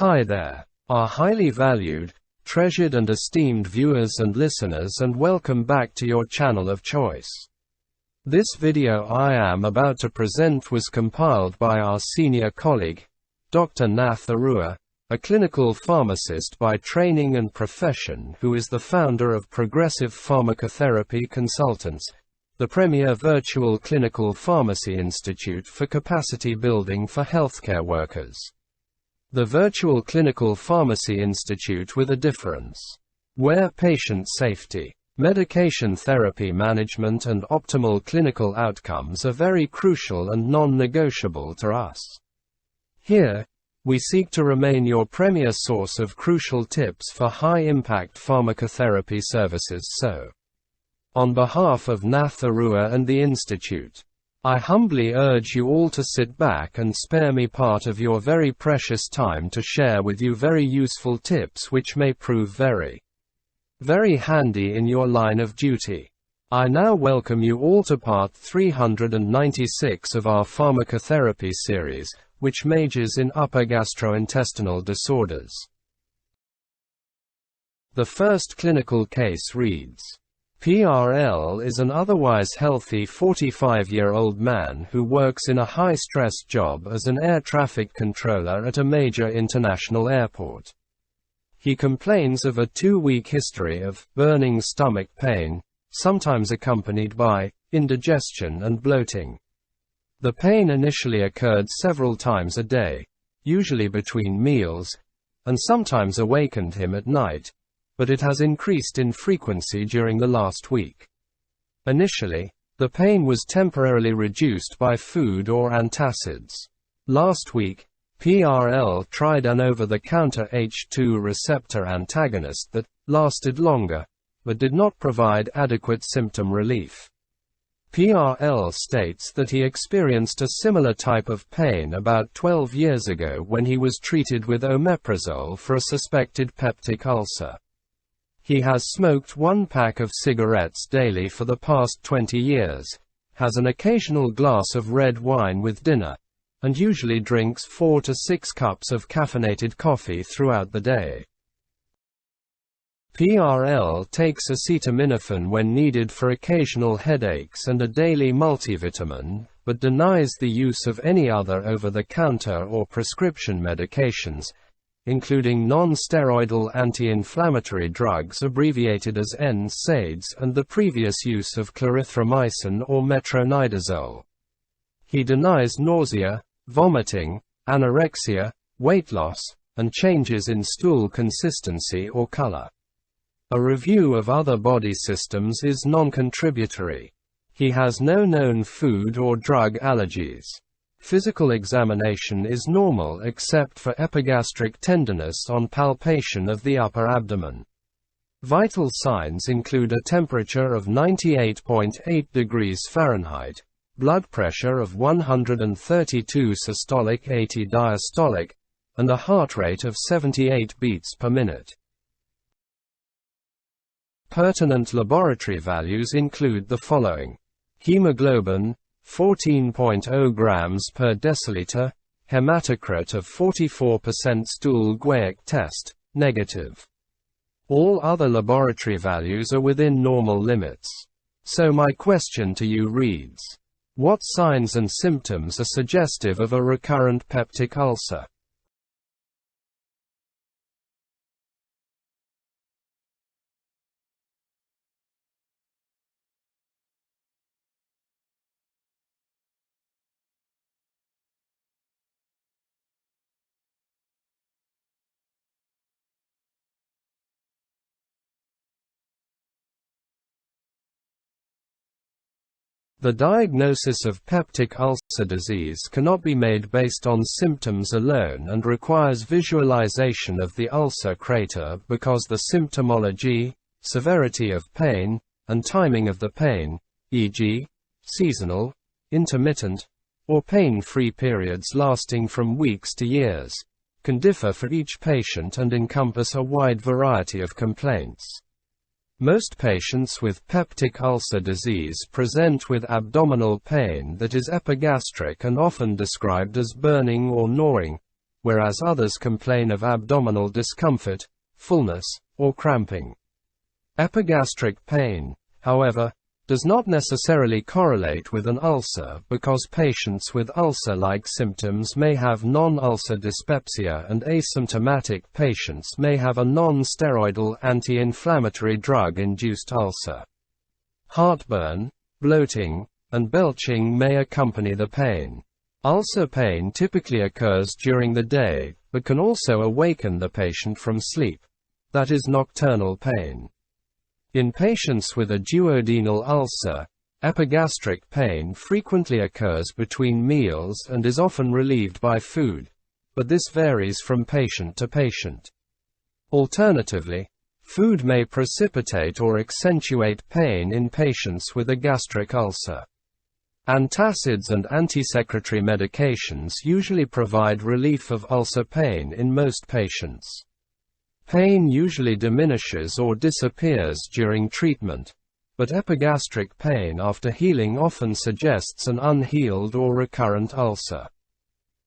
Hi there, our highly valued, treasured and esteemed viewers and listeners, and welcome back to your channel of choice. This video I am about to present was compiled by our senior colleague, Dr. Nath Arua, a clinical pharmacist by training and profession who is the founder of Progressive Pharmacotherapy Consultants, the premier virtual clinical pharmacy institute for capacity building for healthcare workers. The Virtual Clinical Pharmacy Institute with a difference, where patient safety, medication therapy management and optimal clinical outcomes are very crucial and non-negotiable to us. Here, we seek to remain your premier source of crucial tips for high-impact pharmacotherapy services. So, on behalf of Nath Arua and the Institute, I humbly urge you all to sit back and spare me part of your very precious time to share with you very useful tips which may prove very handy in your line of duty. I now welcome you all to part 396 of our pharmacotherapy series, which majors in upper gastrointestinal disorders. The first clinical case reads, PRL is an otherwise healthy 45-year-old man who works in a high-stress job as an air traffic controller at a major international airport. He complains of a 2-week history of burning stomach pain, sometimes accompanied by indigestion and bloating. The pain initially occurred several times a day, usually between meals, and sometimes awakened him at night, but it has increased in frequency during the last week. Initially, the pain was temporarily reduced by food or antacids. Last week, PRL tried an over-the-counter H2 receptor antagonist that lasted longer, but did not provide adequate symptom relief. PRL states that he experienced a similar type of pain about 12 years ago when he was treated with omeprazole for a suspected peptic ulcer. He has smoked 1 pack of cigarettes daily for the past 20 years, has an occasional glass of red wine with dinner, and usually drinks 4 to 6 cups of caffeinated coffee throughout the day. PRL takes acetaminophen when needed for occasional headaches and a daily multivitamin, but denies the use of any other over-the-counter or prescription medications, including non-steroidal anti-inflammatory drugs abbreviated as NSAIDs and the previous use of clarithromycin or metronidazole. He denies nausea, vomiting, anorexia, weight loss, and changes in stool consistency or color. A review of other body systems is non-contributory. He has no known food or drug allergies. Physical examination is normal except for epigastric tenderness on palpation of the upper abdomen. Vital signs include a temperature of 98.8 degrees Fahrenheit, blood pressure of 132 systolic 80 diastolic, and a heart rate of 78 beats per minute. Pertinent laboratory values include the following: hemoglobin 14.0 grams per deciliter, hematocrit of 44%, stool Guaiac test, negative. All other laboratory values are within normal limits. So my question to you reads, what signs and symptoms are suggestive of a recurrent peptic ulcer? The diagnosis of peptic ulcer disease cannot be made based on symptoms alone and requires visualization of the ulcer crater because the symptomology, severity of pain, and timing of the pain, e.g., seasonal, intermittent, or pain-free periods lasting from weeks to years, can differ for each patient and encompass a wide variety of complaints. Most patients with peptic ulcer disease present with abdominal pain that is epigastric and often described as burning or gnawing, whereas others complain of abdominal discomfort, fullness, or cramping. Epigastric pain, however, does not necessarily correlate with an ulcer because patients with ulcer-like symptoms may have non-ulcer dyspepsia and asymptomatic patients may have a non-steroidal anti-inflammatory drug-induced ulcer. Heartburn, bloating, and belching may accompany the pain. Ulcer pain typically occurs during the day, but can also awaken the patient from sleep. That is nocturnal pain. In patients with a duodenal ulcer, epigastric pain frequently occurs between meals and is often relieved by food, but this varies from patient to patient. Alternatively, food may precipitate or accentuate pain in patients with a gastric ulcer. Antacids and antisecretory medications usually provide relief of ulcer pain in most patients. Pain usually diminishes or disappears during treatment, but epigastric pain after healing often suggests an unhealed or recurrent ulcer.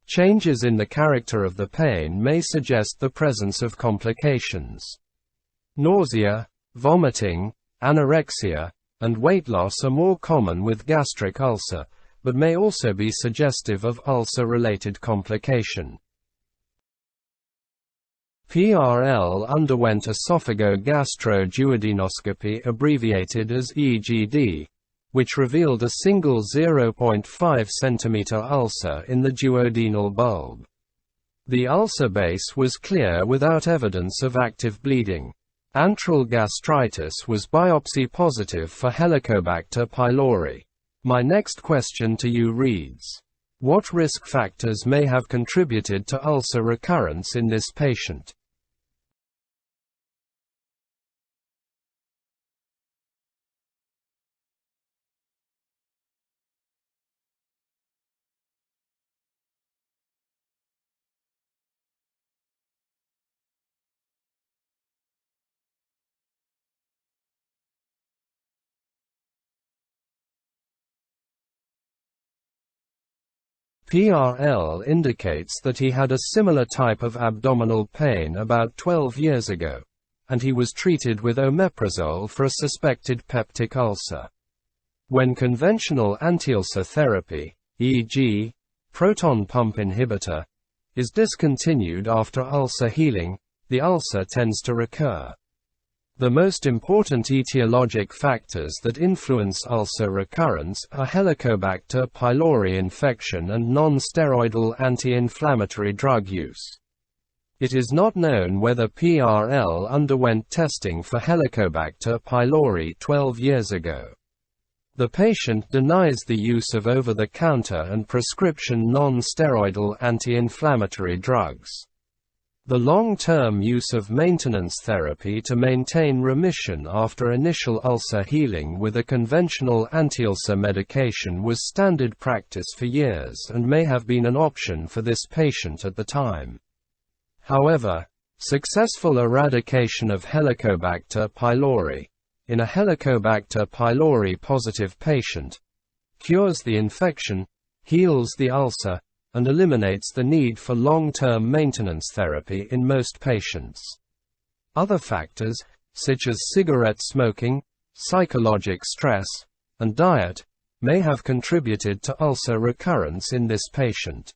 Changes in the character of the pain may suggest the presence of complications. Nausea, vomiting, anorexia, and weight loss are more common with gastric ulcer, but may also be suggestive of ulcer-related complication. PRL underwent esophagogastroduodenoscopy, abbreviated as EGD, which revealed a single 0.5 cm ulcer in the duodenal bulb. The ulcer base was clear without evidence of active bleeding. Antral gastritis was biopsy positive for Helicobacter pylori. My next question to you reads: what risk factors may have contributed to ulcer recurrence in this patient? PRL indicates that he had a similar type of abdominal pain about 12 years ago, and he was treated with omeprazole for a suspected peptic ulcer. When conventional anti-ulcer therapy, e.g., proton pump inhibitor, is discontinued after ulcer healing, the ulcer tends to recur. The most important etiologic factors that influence ulcer recurrence are Helicobacter pylori infection and non-steroidal anti-inflammatory drug use. It is not known whether PRL underwent testing for Helicobacter pylori 12 years ago. The patient denies the use of over-the-counter and prescription non-steroidal anti-inflammatory drugs. The long-term use of maintenance therapy to maintain remission after initial ulcer healing with a conventional anti-ulcer medication was standard practice for years and may have been an option for this patient at the time. However, successful eradication of Helicobacter pylori in a Helicobacter pylori positive patient cures the infection, heals the ulcer, and eliminates the need for long-term maintenance therapy in most patients. Other factors, such as cigarette smoking, psychological stress, and diet, may have contributed to ulcer recurrence in this patient.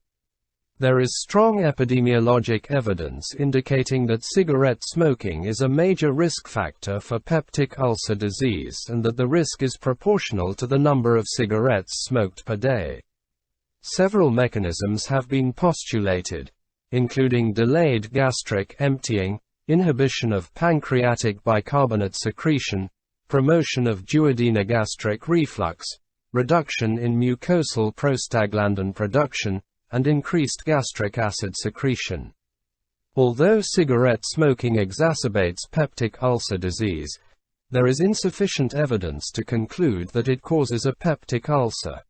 There is strong epidemiologic evidence indicating that cigarette smoking is a major risk factor for peptic ulcer disease and that the risk is proportional to the number of cigarettes smoked per day. Several mechanisms have been postulated, including delayed gastric emptying, inhibition of pancreatic bicarbonate secretion, promotion of duodeноgastric reflux, reduction in mucosal prostaglandin production, and increased gastric acid secretion. Although cigarette smoking exacerbates peptic ulcer disease, there is insufficient evidence to conclude that it causes a peptic ulcer,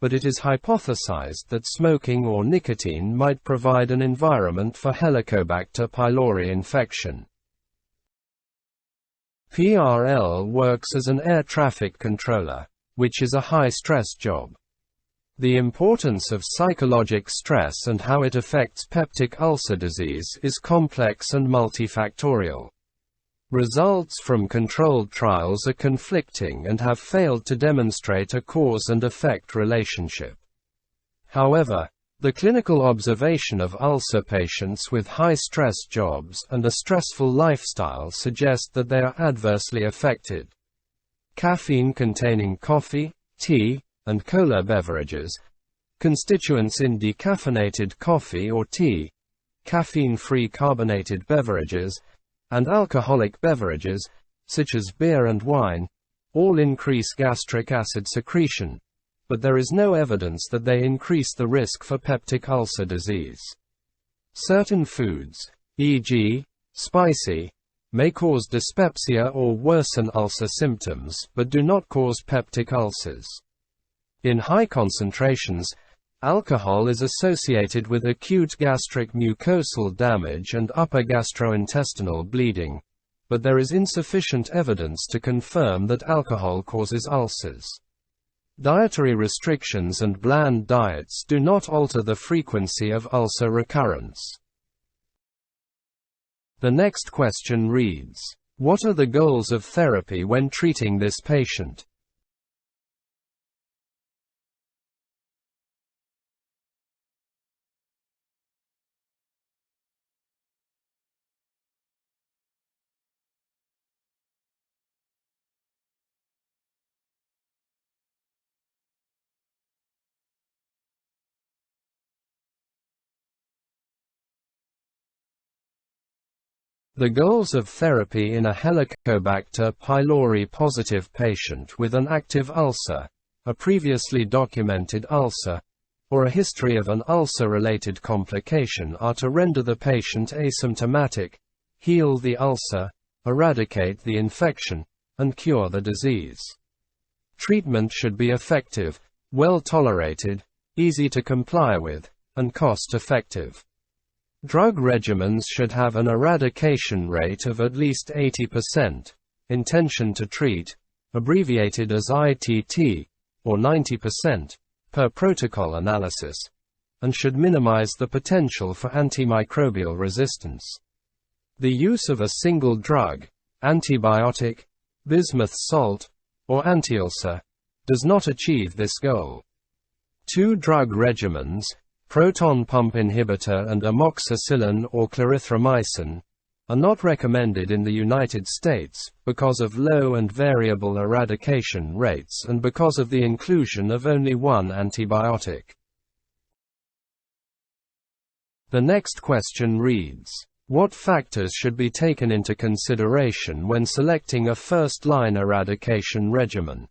but it is hypothesized that smoking or nicotine might provide an environment for Helicobacter pylori infection. PRL works as an air traffic controller, which is a high-stress job. The importance of psychologic stress and how it affects peptic ulcer disease is complex and multifactorial. Results from controlled trials are conflicting and have failed to demonstrate a cause and effect relationship. However, the clinical observation of ulcer patients with high-stress jobs and a stressful lifestyle suggest that they are adversely affected. Caffeine-containing coffee, tea, and cola beverages, constituents in decaffeinated coffee or tea, caffeine-free carbonated beverages, and alcoholic beverages, such as beer and wine, all increase gastric acid secretion, but there is no evidence that they increase the risk for peptic ulcer disease. Certain foods, e.g., spicy, may cause dyspepsia or worsen ulcer symptoms but do not cause peptic ulcers. In high concentrations, alcohol is associated with acute gastric mucosal damage and upper gastrointestinal bleeding, but there is insufficient evidence to confirm that alcohol causes ulcers. Dietary restrictions and bland diets do not alter the frequency of ulcer recurrence. The next question reads, what are the goals of therapy when treating this patient? The goals of therapy in a Helicobacter pylori positive patient with an active ulcer, a previously documented ulcer, or a history of an ulcer-related complication are to render the patient asymptomatic, heal the ulcer, eradicate the infection, and cure the disease. Treatment should be effective, well tolerated, easy to comply with, and cost-effective. Drug regimens should have an eradication rate of at least 80%, intention to treat, abbreviated as ITT, or 90%, per protocol analysis, and should minimize the potential for antimicrobial resistance. The use of a single drug, antibiotic, bismuth salt, or antiulcer, does not achieve this goal. 2 drug regimens, proton pump inhibitor and amoxicillin or clarithromycin, are not recommended in the United States because of low and variable eradication rates and because of the inclusion of only one antibiotic. The next question reads, what factors should be taken into consideration when selecting a first-line eradication regimen?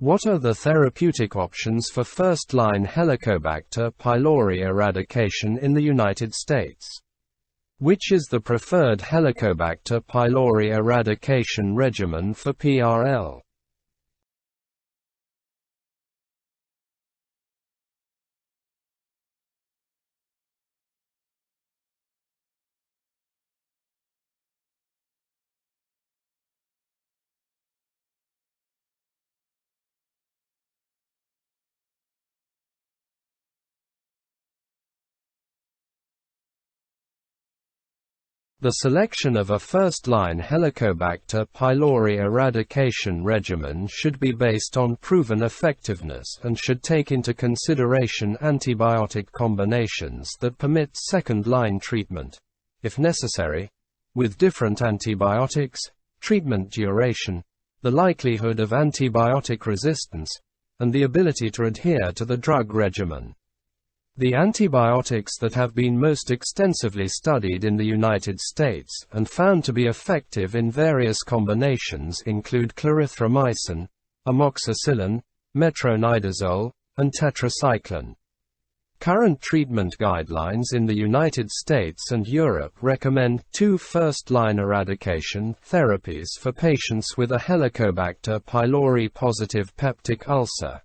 What are the therapeutic options for first-line Helicobacter pylori eradication in the United States? Which is the preferred Helicobacter pylori eradication regimen for PRL? The selection of a first-line Helicobacter pylori eradication regimen should be based on proven effectiveness and should take into consideration antibiotic combinations that permit second-line treatment, if necessary, with different antibiotics, treatment duration, the likelihood of antibiotic resistance, and the ability to adhere to the drug regimen. The antibiotics that have been most extensively studied in the United States and found to be effective in various combinations include clarithromycin, amoxicillin, metronidazole, and tetracycline. Current treatment guidelines in the United States and Europe recommend 2 first-line eradication therapies for patients with a Helicobacter pylori positive peptic ulcer.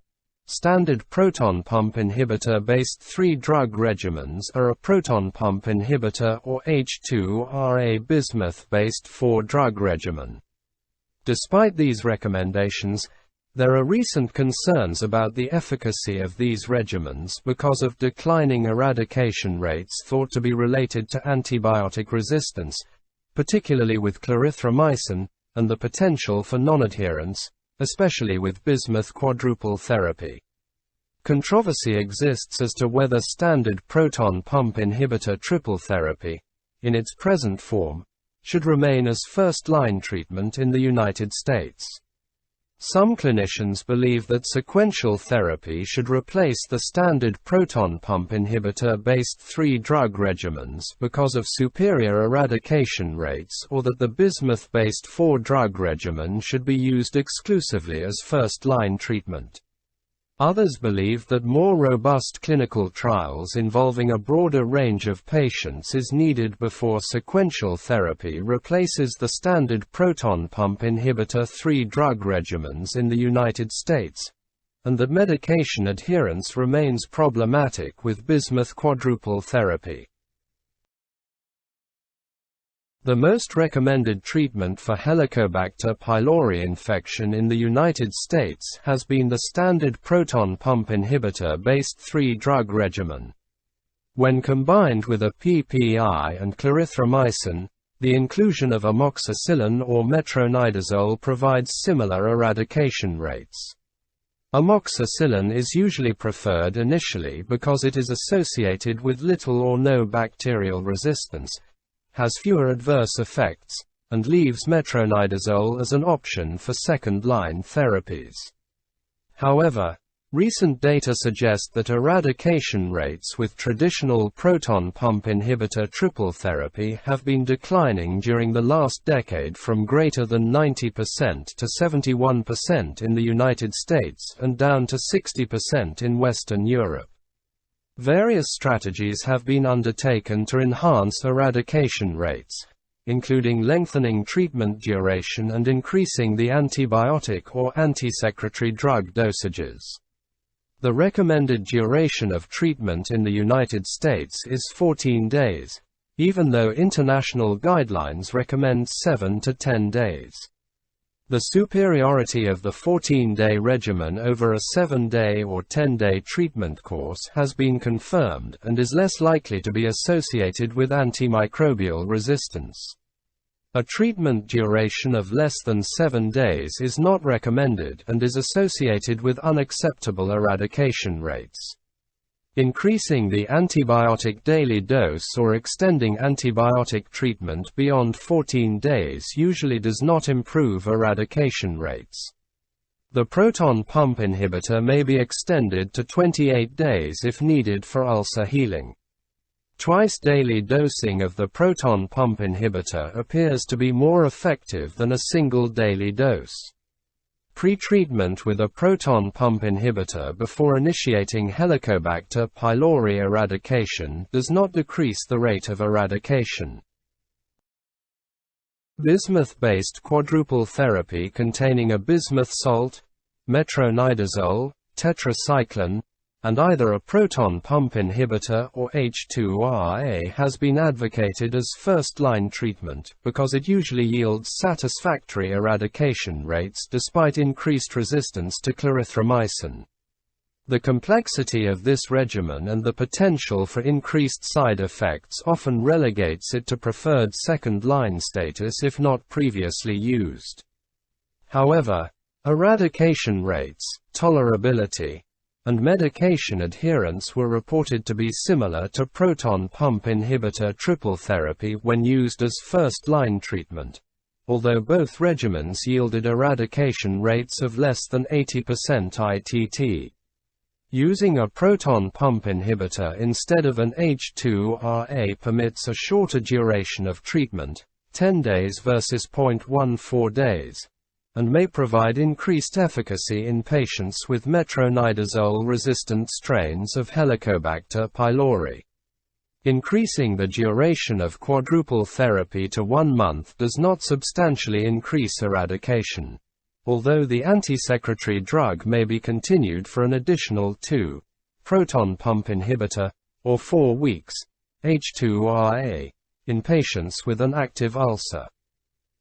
Standard proton pump inhibitor-based 3-drug regimens are a proton pump inhibitor or H2RA bismuth-based 4-drug regimen. Despite these recommendations, There are recent concerns about the efficacy of these regimens because of declining eradication rates thought to be related to antibiotic resistance, particularly with clarithromycin, and the potential for non-adherence, especially with bismuth quadruple therapy. Controversy exists as to whether standard proton pump inhibitor triple therapy, in its present form, should remain as first-line treatment in the United States. Some clinicians believe that sequential therapy should replace the standard proton pump inhibitor-based 3-drug regimens because of superior eradication rates, or that the bismuth-based 4-drug regimen should be used exclusively as first-line treatment. Others believe that more robust clinical trials involving a broader range of patients is needed before sequential therapy replaces the standard proton pump inhibitor 3-drug regimens in the United States, and that medication adherence remains problematic with bismuth quadruple therapy. The most recommended treatment for Helicobacter pylori infection in the United States has been the standard proton pump inhibitor-based 3-drug regimen. When combined with a PPI and clarithromycin, the inclusion of amoxicillin or metronidazole provides similar eradication rates. Amoxicillin is usually preferred initially because it is associated with little or no bacterial resistance, has fewer adverse effects, and leaves metronidazole as an option for second-line therapies. However, recent data suggest that eradication rates with traditional proton pump inhibitor triple therapy have been declining during the last decade from greater than 90% to 71% in the United States and down to 60% in Western Europe. Various strategies have been undertaken to enhance eradication rates, including lengthening treatment duration and increasing the antibiotic or anti-secretory drug dosages. The recommended duration of treatment in the United States is 14 days, even though international guidelines recommend 7 to 10 days. The superiority of the 14-day regimen over a 7-day or 10-day treatment course has been confirmed and is less likely to be associated with antimicrobial resistance. A treatment duration of less than 7 days is not recommended and is associated with unacceptable eradication rates. Increasing the antibiotic daily dose or extending antibiotic treatment beyond 14 days usually does not improve eradication rates. The proton pump inhibitor may be extended to 28 days if needed for ulcer healing. Twice-daily dosing of the proton pump inhibitor appears to be more effective than a single daily dose. Pre-treatment with a proton pump inhibitor before initiating Helicobacter pylori eradication does not decrease the rate of eradication. Bismuth-based quadruple therapy containing a bismuth salt, metronidazole, tetracycline, and either a proton pump inhibitor or H2RA has been advocated as first-line treatment because it usually yields satisfactory eradication rates despite increased resistance to clarithromycin. The complexity of this regimen and the potential for increased side effects often relegates it to preferred second-line status if not previously used. However, eradication rates, tolerability, and medication adherence were reported to be similar to proton pump inhibitor triple therapy when used as first-line treatment, although both regimens yielded eradication rates of less than 80% ITT. Using a proton pump inhibitor instead of an H2RA permits a shorter duration of treatment, 10 days versus 0.14 days, and may provide increased efficacy in patients with metronidazole-resistant strains of Helicobacter pylori. Increasing the duration of quadruple therapy to 1 month does not substantially increase eradication, although the anti-secretory drug may be continued for an additional 2, proton pump inhibitor, or 4 weeks, H2RA, in patients with an active ulcer.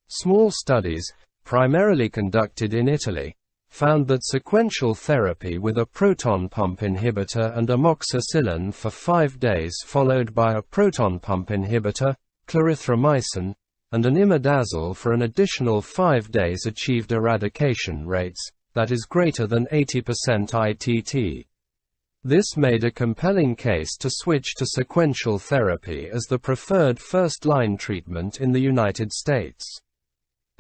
Small studies, primarily conducted in Italy, found that sequential therapy with a proton pump inhibitor and amoxicillin for 5 days followed by a proton pump inhibitor, clarithromycin, and an imidazole for an additional 5 days achieved eradication rates, that is greater than 80% ITT. This made a compelling case to switch to sequential therapy as the preferred first-line treatment in the United States.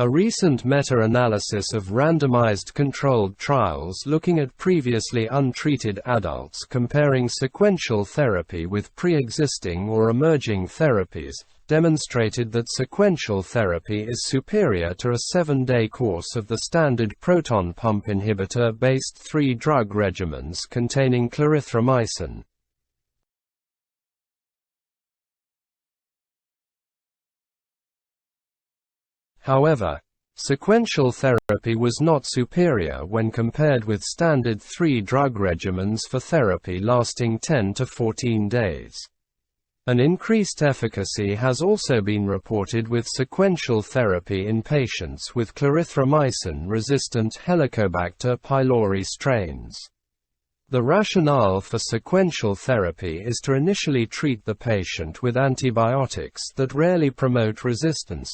A recent meta-analysis of randomized controlled trials looking at previously untreated adults comparing sequential therapy with pre-existing or emerging therapies demonstrated that sequential therapy is superior to a 7-day course of the standard proton pump inhibitor-based 3-drug regimens containing clarithromycin. However, sequential therapy was not superior when compared with standard 3-drug regimens for therapy lasting 10 to 14 days. An increased efficacy has also been reported with sequential therapy in patients with clarithromycin-resistant Helicobacter pylori strains. The rationale for sequential therapy is to initially treat the patient with antibiotics that rarely promote resistance,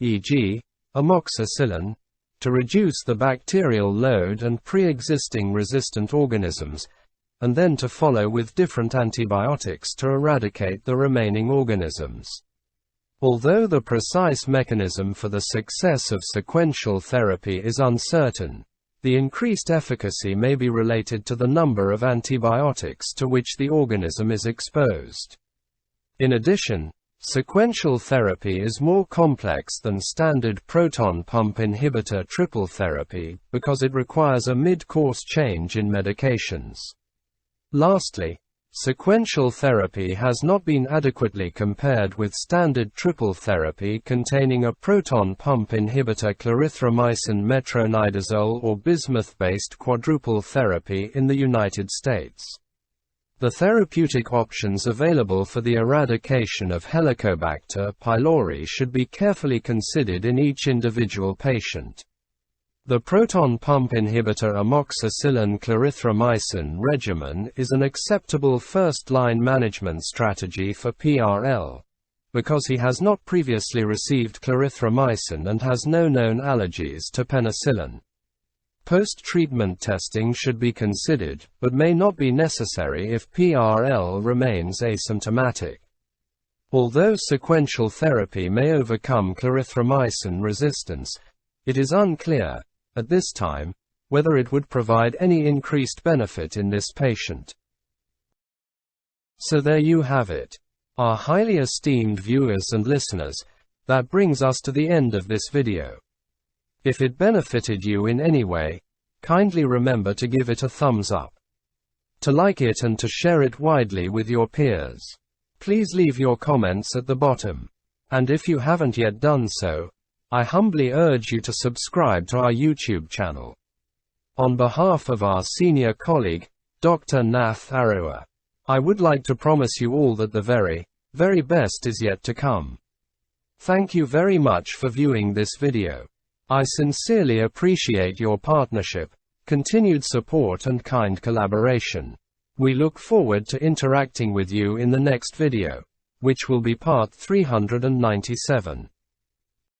e.g., amoxicillin, to reduce the bacterial load and pre-existing resistant organisms, and then to follow with different antibiotics to eradicate the remaining organisms. Although the precise mechanism for the success of sequential therapy is uncertain, the increased efficacy may be related to the number of antibiotics to which the organism is exposed. In addition, sequential therapy is more complex than standard proton pump inhibitor triple therapy because it requires a mid-course change in medications. Lastly, sequential therapy has not been adequately compared with standard triple therapy containing a proton pump inhibitor clarithromycin metronidazole or bismuth-based quadruple therapy in the United States. The therapeutic options available for the eradication of Helicobacter pylori should be carefully considered in each individual patient. The proton pump inhibitor amoxicillin clarithromycin regimen is an acceptable first-line management strategy for PRL, because he has not previously received clarithromycin and has no known allergies to penicillin. Post-treatment testing should be considered, but may not be necessary if PRL remains asymptomatic. Although sequential therapy may overcome clarithromycin resistance, it is unclear, at this time, whether it would provide any increased benefit in this patient. So there you have it. Our highly esteemed viewers and listeners, that brings us to the end of this video. If it benefited you in any way, kindly remember to give it a thumbs up, to like it and to share it widely with your peers. Please leave your comments at the bottom. And if you haven't yet done so, I humbly urge you to subscribe to our YouTube channel. On behalf of our senior colleague, Dr. Nath Arora, I would like to promise you all that the very, very best is yet to come. Thank you very much for viewing this video. I sincerely appreciate your partnership, continued support and kind collaboration. We look forward to interacting with you in the next video, which will be part 397.